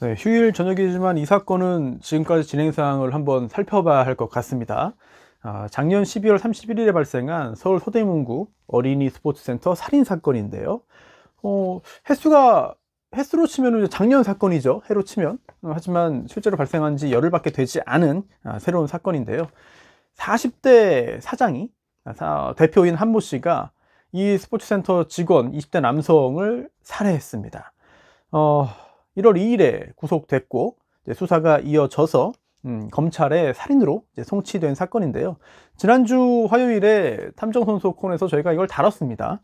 네, 휴일 저녁이지만 이 사건은 지금까지 진행 사항을 한번 살펴봐야 할 것 같습니다. 작년 12월 31일에 발생한 서울 서대문구 어린이 스포츠센터 살인 사건인데요. 어, 횟수가 횟수로 치면 작년 사건이죠. 해로 치면. 하지만 실제로 발생한 지 열흘밖에 되지 않은 새로운 사건인데요. 40대 사장이 대표인 한모 씨가 이 스포츠센터 직원 20대 남성을 살해했습니다. 어, 1월 2일에 구속됐고 수사가 이어져서 검찰의 살인으로 송치된 사건인데요. 지난주 화요일에 탐정선수콘에서 저희가 이걸 다뤘습니다.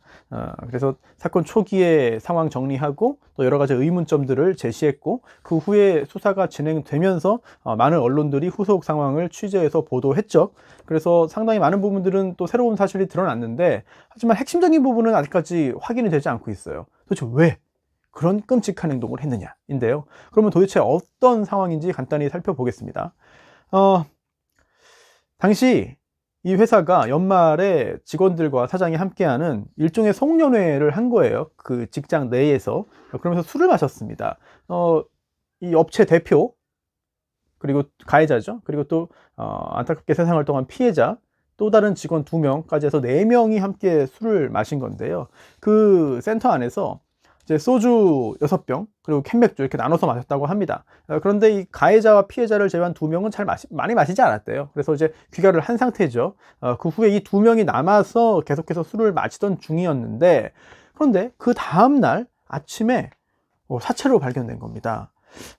그래서 사건 초기에 상황 정리하고 또 여러 가지 의문점들을 제시했고, 그 후에 수사가 진행되면서 많은 언론들이 후속 상황을 취재해서 보도했죠. 그래서 상당히 많은 부분들은 또 새로운 사실이 드러났는데, 하지만 핵심적인 부분은 아직까지 확인이 되지 않고 있어요. 도대체 왜 그런 끔찍한 행동을 했느냐인데요. 그러면 도대체 어떤 상황인지 간단히 살펴보겠습니다. 당시 이 회사가 연말에 직원들과 사장이 함께하는 일종의 송년회를 한 거예요. 그 직장 내에서. 그러면서 술을 마셨습니다. 이 업체 대표, 그리고 가해자죠. 그리고 또 안타깝게 세상을 떠난 피해자, 또 다른 직원 2명까지 해서 4명이 함께 술을 마신 건데요. 그 센터 안에서 이제 소주 6병 그리고 캔맥주 이렇게 나눠서 마셨다고 합니다. 그런데 이 가해자와 피해자를 제외한 2명은 많이 마시지 않았대요. 그래서 이제 귀가를 한 상태죠. 그 후에 이 2명이 남아서 계속해서 술을 마시던 중이었는데, 그런데 그 다음날 아침에 사체로 발견된 겁니다.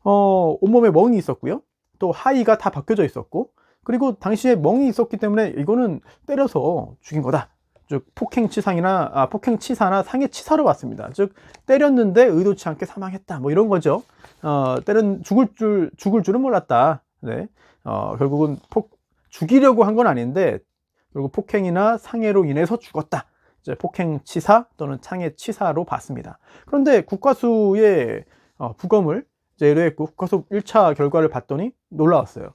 온몸에 멍이 있었고요. 또 하의가 다 벗겨져 있었고, 그리고 당시에 멍이 있었기 때문에 이거는 때려서 죽인 거다. 즉 폭행치사나 상해치사로 봤습니다. 즉 때렸는데 의도치 않게 사망했다, 뭐 이런 거죠. 죽을 줄은 몰랐다. 네. 결국은 죽이려고 한 건 아닌데 결국 폭행이나 상해로 인해서 죽었다. 이제 폭행치사 또는 상해치사로 봤습니다. 그런데 국과수의 부검을 이제 의뢰했고, 국과수 1차 결과를 봤더니 놀라웠어요.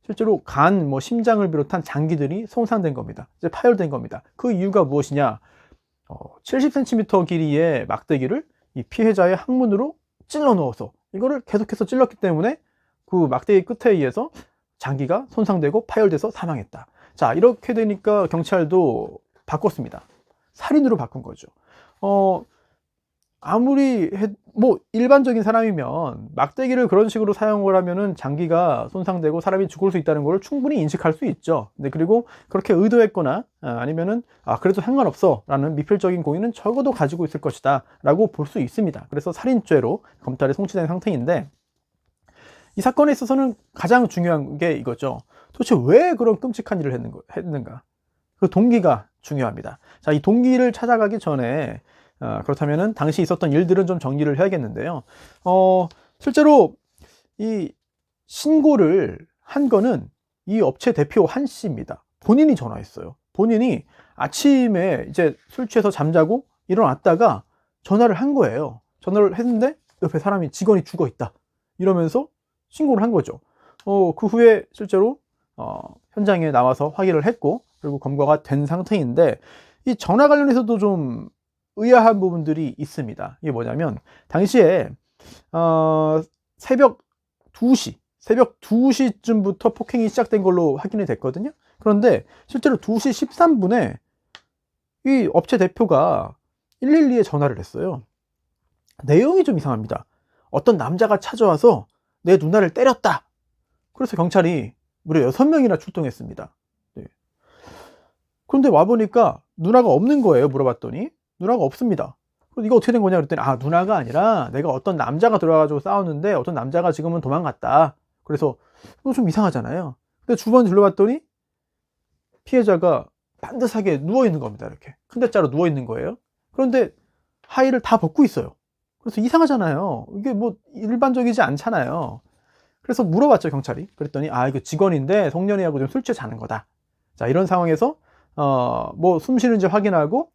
실제로 간, 심장을 비롯한 장기들이 손상된 겁니다. 이제 파열된 겁니다. 그 이유가 무엇이냐? 70cm 길이의 막대기를 이 피해자의 항문으로 찔러 넣어서 이거를 계속해서 찔렀기 때문에 그 막대기 끝에 의해서 장기가 손상되고 파열돼서 사망했다. 자, 이렇게 되니까 경찰도 바꿨습니다. 살인으로 바꾼 거죠. 아무리 일반적인 사람이면 막대기를 그런 식으로 사용을 하면은 장기가 손상되고 사람이 죽을 수 있다는 걸 충분히 인식할 수 있죠. 근데 그리고 그렇게 의도했거나 아니면은 그래도 상관없어 라는 미필적인 고의는 적어도 가지고 있을 것이다 라고 볼 수 있습니다. 그래서 살인죄로 검찰에 송치된 상태인데, 이 사건에 있어서는 가장 중요한 게 이거죠. 도대체 왜 그런 끔찍한 일을 했는가? 그 동기가 중요합니다. 자, 이 동기를 찾아가기 전에 그렇다면은 당시 있었던 일들은 좀 정리를 해야겠는데요. 실제로 이 신고를 한 거는 이 업체 대표 한 씨입니다. 본인이 전화했어요. 본인이 아침에 이제 술 취해서 잠자고 일어났다가 전화를 한 거예요. 전화를 했는데 옆에 직원이 죽어 있다 이러면서 신고를 한 거죠. 그 후에 실제로 현장에 나와서 확인을 했고, 그리고 검거가 된 상태인데, 이 전화 관련해서도 좀 의아한 부분들이 있습니다. 이게 뭐냐면, 당시에 새벽 2시쯤부터 폭행이 시작된 걸로 확인이 됐거든요. 그런데 실제로 2시 13분에 이 업체 대표가 112에 전화를 했어요. 내용이 좀 이상합니다. 어떤 남자가 찾아와서 내 누나를 때렸다. 그래서 경찰이 무려 6명이나 출동했습니다. 네. 그런데 와보니까 누나가 없는 거예요. 물어봤더니 누나가 없습니다. 그래서 이거 어떻게 된 거냐 그랬더니, 누나가 아니라 내가 어떤 남자가 들어와가지고 싸웠는데 어떤 남자가 지금은 도망갔다. 그래서 이거 좀 이상하잖아요. 근데 주변 둘러봤더니 피해자가 반듯하게 누워있는 겁니다. 이렇게 큰 대자로 누워있는 거예요. 그런데 하의를 다 벗고 있어요. 그래서 이상하잖아요. 이게 일반적이지 않잖아요. 그래서 물어봤죠, 경찰이. 그랬더니 이거 직원인데 송년회하고 좀 술 취해 자는 거다. 자, 이런 상황에서 숨 쉬는지 확인하고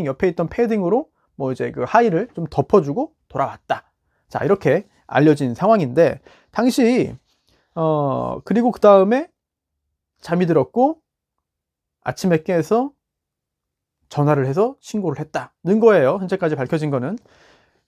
옆에 있던 패딩으로 이제 그 하의를 좀 덮어주고 돌아왔다. 자, 이렇게 알려진 상황인데, 당시 그리고 그 다음에 잠이 들었고 아침에 깨서 전화를 해서 신고를 했다는 거예요. 현재까지 밝혀진 거는.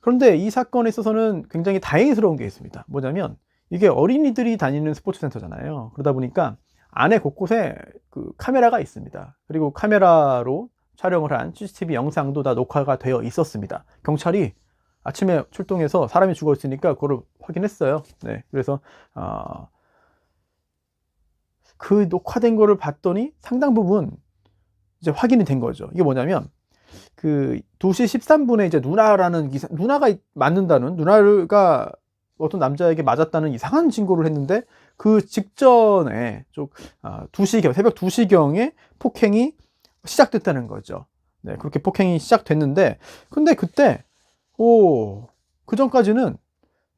그런데 이 사건에 있어서는 굉장히 다행스러운 게 있습니다. 뭐냐면 이게 어린이들이 다니는 스포츠 센터잖아요. 그러다 보니까 안에 곳곳에 그 카메라가 있습니다. 그리고 카메라로 촬영을 한 CCTV 영상도 다 녹화가 되어 있었습니다. 경찰이 아침에 출동해서 사람이 죽어 있으니까 그거를 확인했어요. 네, 그래서 그 녹화된 거를 봤더니 상당 부분 이제 확인이 된 거죠. 이게 뭐냐면 그 2시 13분에 이제 누나라는 누나가 맞는다는, 누나가 어떤 남자에게 맞았다는 이상한 신고를 했는데 그 직전에 새벽 2시경에 폭행이 시작됐다는 거죠. 네, 그렇게 폭행이 시작됐는데, 근데 그때 그 전까지는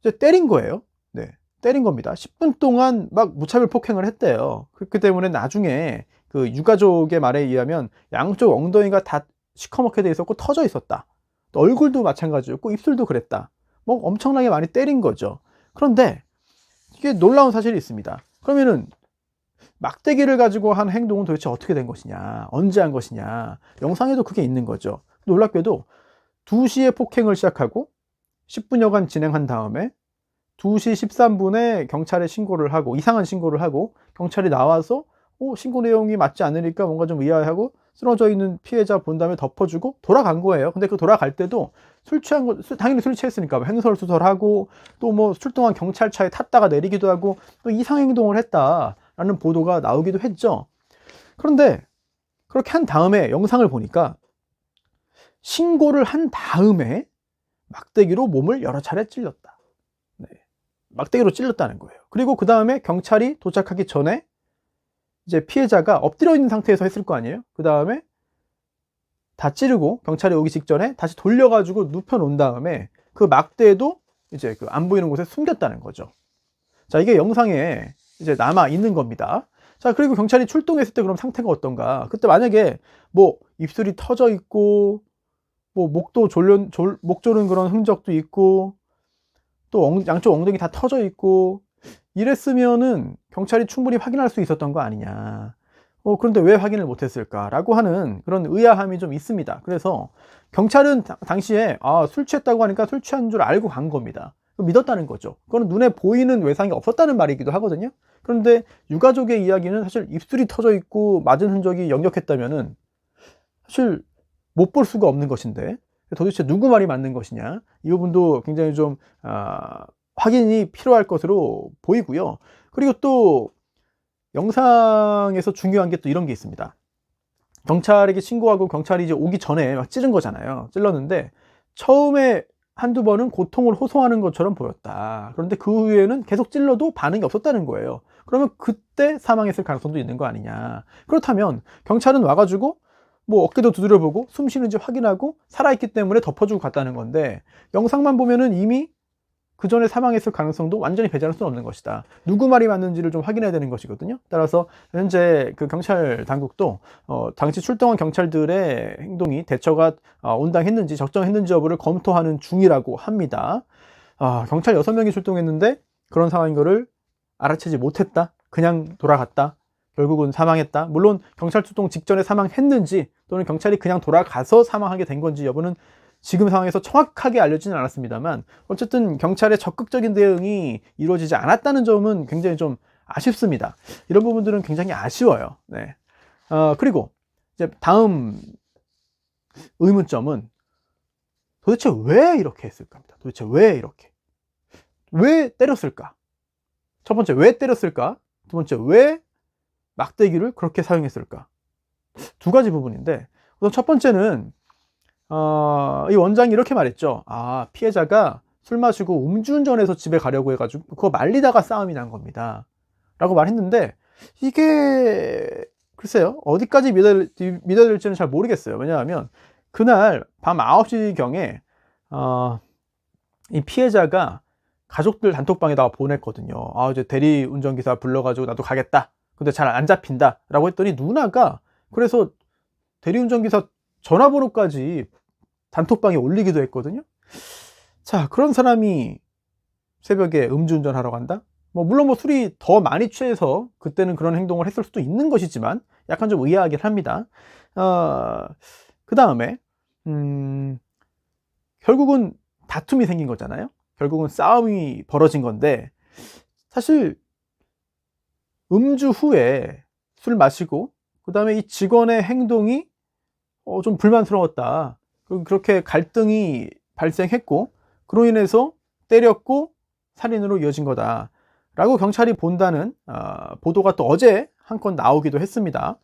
이제 때린 거예요. 네, 때린 겁니다. 10분 동안 막 무차별 폭행을 했대요. 그렇기 때문에 나중에 그 유가족의 말에 의하면 양쪽 엉덩이가 다 시커멓게 돼 있었고 터져 있었다. 또 얼굴도 마찬가지였고 입술도 그랬다. 뭐 엄청나게 많이 때린 거죠. 그런데 이게 놀라운 사실이 있습니다. 그러면은 막대기를 가지고 한 행동은 도대체 어떻게 된 것이냐, 언제 한 것이냐, 영상에도 그게 있는 거죠. 놀랍게도 2시에 폭행을 시작하고 10분여간 진행한 다음에 2시 13분에 경찰에 신고를 하고, 이상한 신고를 하고, 경찰이 나와서 신고 내용이 맞지 않으니까 뭔가 좀 의아해하고 쓰러져 있는 피해자 본 다음에 덮어주고 돌아간 거예요. 근데 그 돌아갈 때도 술 취한 거, 당연히 술 취했으니까 횡설수설하고 또 뭐 출동한 경찰차에 탔다가 내리기도 하고 또 이상 행동을 했다라는 보도가 나오기도 했죠. 그런데 그렇게 한 다음에 영상을 보니까 신고를 한 다음에 막대기로 몸을 여러 차례 찔렀다. 네, 막대기로 찔렀다는 거예요. 그리고 그 다음에 경찰이 도착하기 전에 이제 피해자가 엎드려 있는 상태에서 했을 거 아니에요. 그 다음에 다 찌르고 경찰이 오기 직전에 다시 돌려가지고 눕혀 놓은 다음에 그 막대도 이제 그 안 보이는 곳에 숨겼다는 거죠. 자, 이게 영상에 이제 남아 있는 겁니다. 자, 그리고 경찰이 출동했을 때 그럼 상태가 어떤가? 그때 만약에 뭐 입술이 터져 있고 뭐 목도 목 조른 그런 흔적도 있고 또 양쪽 엉덩이 다 터져 있고 이랬으면은 경찰이 충분히 확인할 수 있었던 거 아니냐. 그런데 왜 확인을 못했을까라고 하는 그런 의아함이 좀 있습니다. 그래서 경찰은 당시에 술 취했다고 하니까 술 취한 줄 알고 간 겁니다. 믿었다는 거죠. 그건 눈에 보이는 외상이 없었다는 말이기도 하거든요. 그런데 유가족의 이야기는 사실 입술이 터져 있고 맞은 흔적이 역력했다면은 사실 못 볼 수가 없는 것인데 도대체 누구 말이 맞는 것이냐, 이 부분도 굉장히 좀 확인이 필요할 것으로 보이고요. 그리고 또 영상에서 중요한 게 또 이런 게 있습니다. 경찰에게 신고하고 경찰이 이제 오기 전에 막 찌른 거잖아요. 찔렀는데 처음에 한두 번은 고통을 호소하는 것처럼 보였다. 그런데 그 후에는 계속 찔러도 반응이 없었다는 거예요. 그러면 그때 사망했을 가능성도 있는 거 아니냐. 그렇다면 경찰은 와가지고 뭐 어깨도 두드려보고 숨 쉬는지 확인하고 살아있기 때문에 덮어주고 갔다는 건데, 영상만 보면은 이미 그 전에 사망했을 가능성도 완전히 배제할 수는 없는 것이다. 누구 말이 맞는지를 좀 확인해야 되는 것이거든요. 따라서 현재 그 경찰 당국도 당시 출동한 경찰들의 행동이 대처가 온당했는지 적정했는지 여부를 검토하는 중이라고 합니다. 경찰 6명이 출동했는데 그런 상황인 거를 알아채지 못했다, 그냥 돌아갔다, 결국은 사망했다. 물론 경찰 출동 직전에 사망했는지 또는 경찰이 그냥 돌아가서 사망하게 된 건지 여부는 지금 상황에서 정확하게 알려지는 않았습니다만, 어쨌든 경찰의 적극적인 대응이 이루어지지 않았다는 점은 굉장히 좀 아쉽습니다. 이런 부분들은 굉장히 아쉬워요. 네. 그리고 이제 다음 의문점은 도대체 왜 이렇게 했을까입니다. 도대체 왜 때렸을까? 첫 번째, 왜 때렸을까? 두 번째, 왜 막대기를 그렇게 사용했을까? 두 가지 부분인데, 우선 첫 번째는 이 원장이 이렇게 말했죠. 피해자가 술 마시고 음주운전해서 집에 가려고 해가지고 그거 말리다가 싸움이 난 겁니다 라고 말했는데, 이게 글쎄요, 어디까지 믿어야 될지는 잘 모르겠어요. 왜냐하면 그날 밤 9시경에 이 피해자가 가족들 단톡방에다가 보냈거든요. 이제 대리운전기사 불러가지고 나도 가겠다, 근데 잘 안 잡힌다 라고 했더니 누나가 그래서 대리운전기사 전화번호까지 단톡방에 올리기도 했거든요. 자, 그런 사람이 새벽에 음주운전 하러 간다? 물론 술이 더 많이 취해서 그때는 그런 행동을 했을 수도 있는 것이지만 약간 좀 의아하긴 합니다. 그 다음에 결국은 다툼이 생긴 거잖아요. 결국은 싸움이 벌어진 건데, 사실 음주 후에 술 마시고 그 다음에 이 직원의 행동이 좀 불만스러웠다, 그렇게 갈등이 발생했고 그로 인해서 때렸고 살인으로 이어진 거다 라고 경찰이 본다는 보도가 또 어제 한 건 나오기도 했습니다.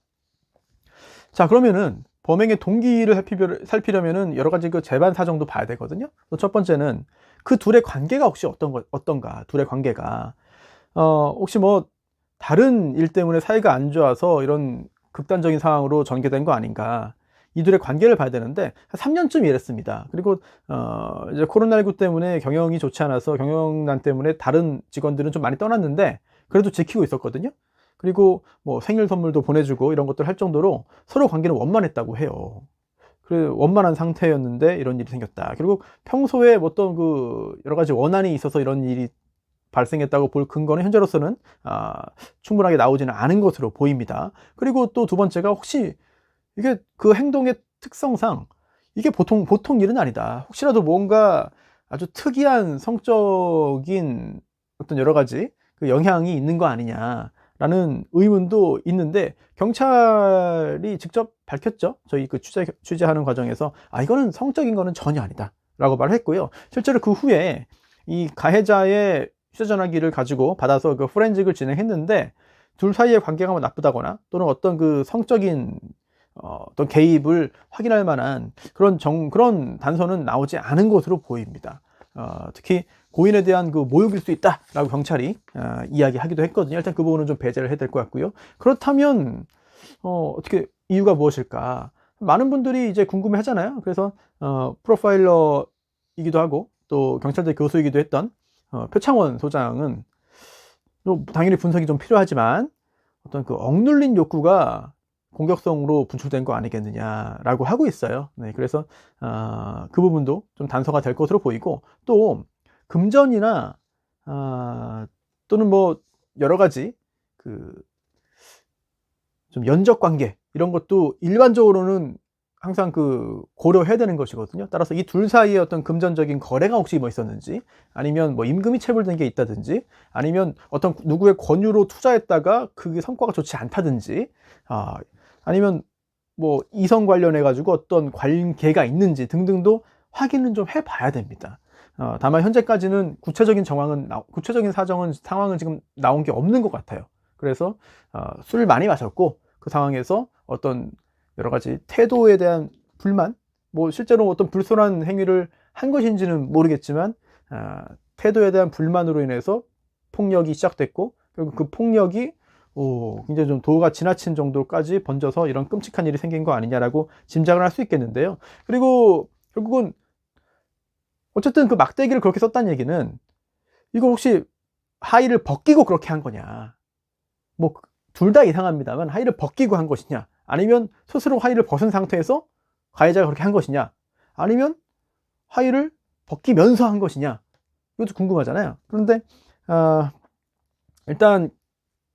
자, 그러면은 범행의 동기를 살피려면은 여러 가지 그 재반 사정도 봐야 되거든요. 첫 번째는 그 둘의 관계가 혹시 어떤가, 둘의 관계가 혹시 뭐 다른 일 때문에 사이가 안 좋아서 이런 극단적인 상황으로 전개된 거 아닌가, 이들의 관계를 봐야 되는데 3년쯤 일했습니다. 그리고 이제 코로나19 때문에 경영이 좋지 않아서 경영난 때문에 다른 직원들은 좀 많이 떠났는데 그래도 지키고 있었거든요. 그리고 뭐 생일 선물도 보내주고 이런 것들 할 정도로 서로 관계는 원만했다고 해요. 그래, 원만한 상태였는데 이런 일이 생겼다. 그리고 평소에 어떤 그 여러 가지 원한이 있어서 이런 일이 발생했다고 볼 근거는 현재로서는 충분하게 나오지는 않은 것으로 보입니다. 그리고 또 두 번째가, 혹시 이게 그 행동의 특성상 이게 보통 일은 아니다, 혹시라도 뭔가 아주 특이한 성적인 어떤 여러 가지 그 영향이 있는 거 아니냐라는 의문도 있는데, 경찰이 직접 밝혔죠. 저희 그 취재하는 과정에서 이거는 성적인 거는 전혀 아니다 라고 말을 했고요. 실제로 그 후에 이 가해자의 휴대전화기를 가지고 받아서 그 포렌식을 진행했는데 둘 사이의 관계가 뭐 나쁘다거나 또는 어떤 그 성적인 어떤 개입을 확인할 만한 그런 단서는 나오지 않은 것으로 보입니다. 특히 고인에 대한 그 모욕일 수 있다라고 경찰이 이야기하기도 했거든요. 일단 그 부분은 좀 배제를 해야 될 것 같고요. 그렇다면 어떻게 이유가 무엇일까? 많은 분들이 이제 궁금해 하잖아요. 그래서 프로파일러이기도 하고 또 경찰대 교수이기도 했던 표창원 소장은 당연히 분석이 좀 필요하지만 어떤 그 억눌린 욕구가 공격성으로 분출된 거 아니겠느냐라고 하고 있어요. 네, 그래서 그 부분도 좀 단서가 될 것으로 보이고, 또 금전이나 또는 뭐 여러 가지 그 좀 연적 관계 이런 것도 일반적으로는 항상 그 고려해야 되는 것이거든요. 따라서 이 둘 사이에 어떤 금전적인 거래가 혹시 뭐 있었는지, 아니면 뭐 임금이 체불된 게 있다든지, 아니면 어떤 누구의 권유로 투자했다가 그게 성과가 좋지 않다든지, 아니면 뭐 이성 관련해 가지고 어떤 관계가 있는지 등등도 확인은 좀 해봐야 됩니다. 다만 현재까지는 구체적인 상황은 지금 나온 게 없는 것 같아요. 그래서 술을 많이 마셨고 그 상황에서 어떤 여러 가지 태도에 대한 불만, 뭐 실제로 어떤 불손한 행위를 한 것인지는 모르겠지만 태도에 대한 불만으로 인해서 폭력이 시작됐고, 결국 그 폭력이 굉장히 좀 도가 지나친 정도까지 번져서 이런 끔찍한 일이 생긴 거 아니냐라고 짐작을 할 수 있겠는데요. 그리고 결국은 어쨌든 그 막대기를 그렇게 썼다는 얘기는, 이거 혹시 하의를 벗기고 그렇게 한 거냐, 뭐 둘 다 이상합니다만 하의를 벗기고 한 것이냐, 아니면 스스로 하의를 벗은 상태에서 가해자가 그렇게 한 것이냐, 아니면 하의를 벗기면서 한 것이냐, 이것도 궁금하잖아요. 그런데 일단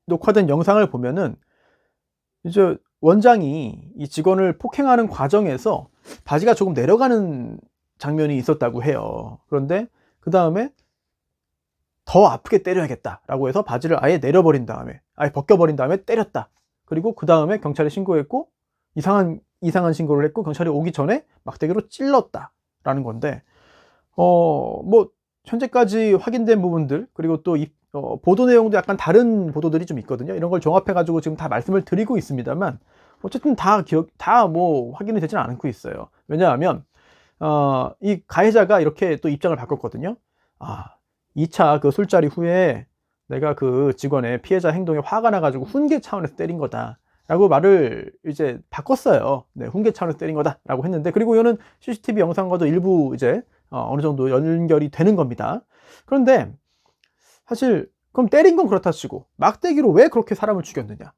녹화된 영상을 보면은 이제 원장이 이 직원을 폭행하는 과정에서 바지가 조금 내려가는 장면이 있었다고 해요. 그런데 그 다음에 더 아프게 때려야겠다라고 해서 바지를 아예 내려버린 다음에, 아예 벗겨버린 다음에 때렸다. 그리고 그 다음에 경찰에 신고했고, 이상한 신고를 했고, 경찰이 오기 전에 막대기로 찔렀다라는 건데, 뭐 현재까지 확인된 부분들, 그리고 또 보도 내용도 약간 다른 보도들이 좀 있거든요. 이런 걸 종합해 가지고 지금 다 말씀을 드리고 있습니다만, 어쨌든 다 뭐 확인이 되지는 않고 있어요. 왜냐하면 이 가해자가 이렇게 또 입장을 바꿨거든요. 2차 그 술자리 후에 내가 그 직원의 피해자 행동에 화가 나가지고 훈계 차원에서 때린 거다 라고 말을 이제 바꿨어요. 네, 훈계 차원에서 때린 거다 라고 했는데, 그리고 이거는 CCTV 영상과도 일부 이제 어느 정도 연결이 되는 겁니다. 그런데 사실 그럼 때린 건 그렇다 치고 막대기로 왜 그렇게 사람을 죽였느냐,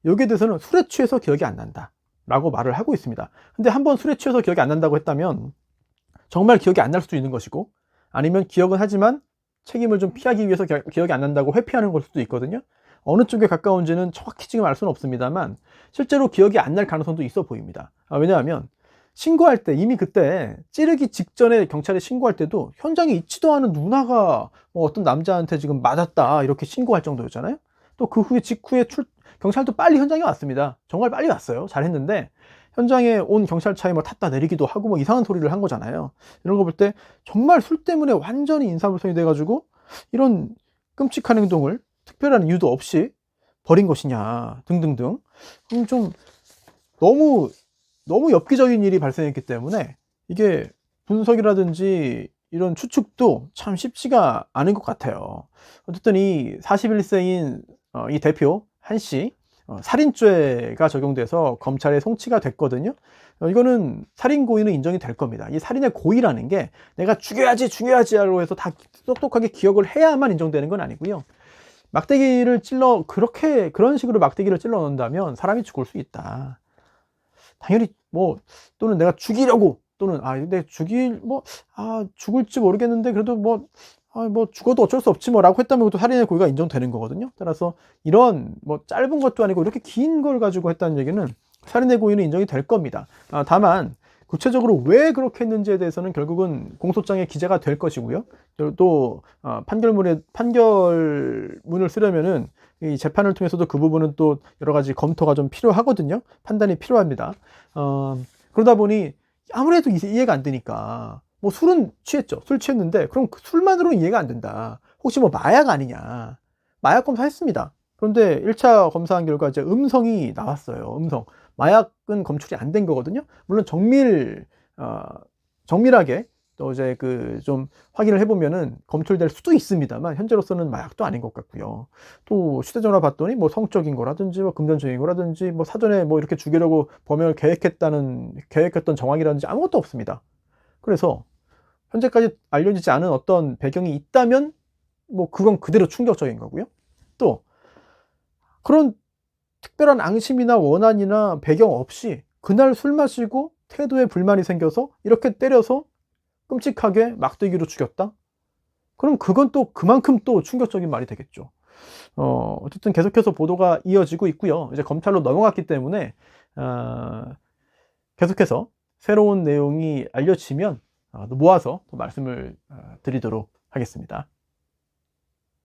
여기에 대해서는 술에 취해서 기억이 안 난다 라고 말을 하고 있습니다. 근데 한번 술에 취해서 기억이 안 난다고 했다면 정말 기억이 안 날 수도 있는 것이고, 아니면 기억은 하지만 책임을 좀 피하기 위해서 기억이 안 난다고 회피하는 걸 수도 있거든요. 어느 쪽에 가까운지는 정확히 지금 알 수는 없습니다만 실제로 기억이 안 날 가능성도 있어 보입니다. 왜냐하면 신고할 때 이미 그때 찌르기 직전에 경찰에 신고할 때도 현장에 있지도 않은 누나가 뭐 어떤 남자한테 지금 맞았다 이렇게 신고할 정도였잖아요. 또 그 후에 직후에 경찰도 빨리 현장에 왔습니다. 정말 빨리 왔어요. 잘했는데 현장에 온 경찰차에 뭐 탔다 내리기도 하고 뭐 이상한 소리를 한 거잖아요. 이런 거 볼 때 정말 술 때문에 완전히 인사불성이 돼가지고 이런 끔찍한 행동을 특별한 이유도 없이 벌인 것이냐 등등등. 좀 너무 엽기적인 일이 발생했기 때문에 이게 분석이라든지 이런 추측도 참 쉽지가 않은 것 같아요. 어쨌든 이 41세인 이 대표 한씨 살인죄가 적용돼서 검찰에 송치가 됐거든요. 이거는 살인 고의는 인정이 될 겁니다. 이 살인의 고의라는 게 내가 죽여야지라고 해서 다 똑똑하게 기억을 해야만 인정되는 건 아니고요. 막대기를 그런 식으로 막대기를 찔러 넣는다면 사람이 죽을 수 있다. 당연히 뭐 또는 내가 죽이려고 또는 근데 죽을지 모르겠는데 그래도 뭐 죽어도 어쩔 수 없지 뭐라고 했다면 그것도 살인의 고의가 인정되는 거거든요. 따라서 이런 뭐 짧은 것도 아니고 이렇게 긴 걸 가지고 했다는 얘기는 살인의 고의는 인정이 될 겁니다. 다만 구체적으로 왜 그렇게 했는지에 대해서는 결국은 공소장에 기재가 될 것이고요. 또 판결문을 쓰려면은 이 재판을 통해서도 그 부분은 또 여러 가지 검토가 좀 필요하거든요. 판단이 필요합니다. 그러다 보니 아무래도 이해가 안 되니까 뭐 술은 취했죠. 술 취했는데 그럼 그 술만으로는 이해가 안 된다. 혹시 뭐 마약 아니냐. 마약 검사했습니다. 그런데 1차 검사한 결과 이제 음성이 나왔어요. 마약은 검출이 안 된 거거든요. 물론 정밀하게 또 이제 좀 확인을 해보면은 검출될 수도 있습니다만 현재로서는 마약도 아닌 것 같고요. 또 휴대전화 봤더니 뭐 성적인 거라든지 뭐 금전적인 거라든지 뭐 사전에 뭐 이렇게 죽이려고 범행을 계획했던 정황이라든지 아무것도 없습니다. 그래서 현재까지 알려지지 않은 어떤 배경이 있다면 뭐 그건 그대로 충격적인 거고요. 또 그런 특별한 앙심이나 원한이나 배경 없이 그날 술 마시고 태도에 불만이 생겨서 이렇게 때려서 끔찍하게 막대기로 죽였다? 그럼 그건 또 그만큼 또 충격적인 말이 되겠죠. 어쨌든 계속해서 보도가 이어지고 있고요. 이제 검찰로 넘어갔기 때문에 계속해서 새로운 내용이 알려지면 모아서 또 말씀을 드리도록 하겠습니다.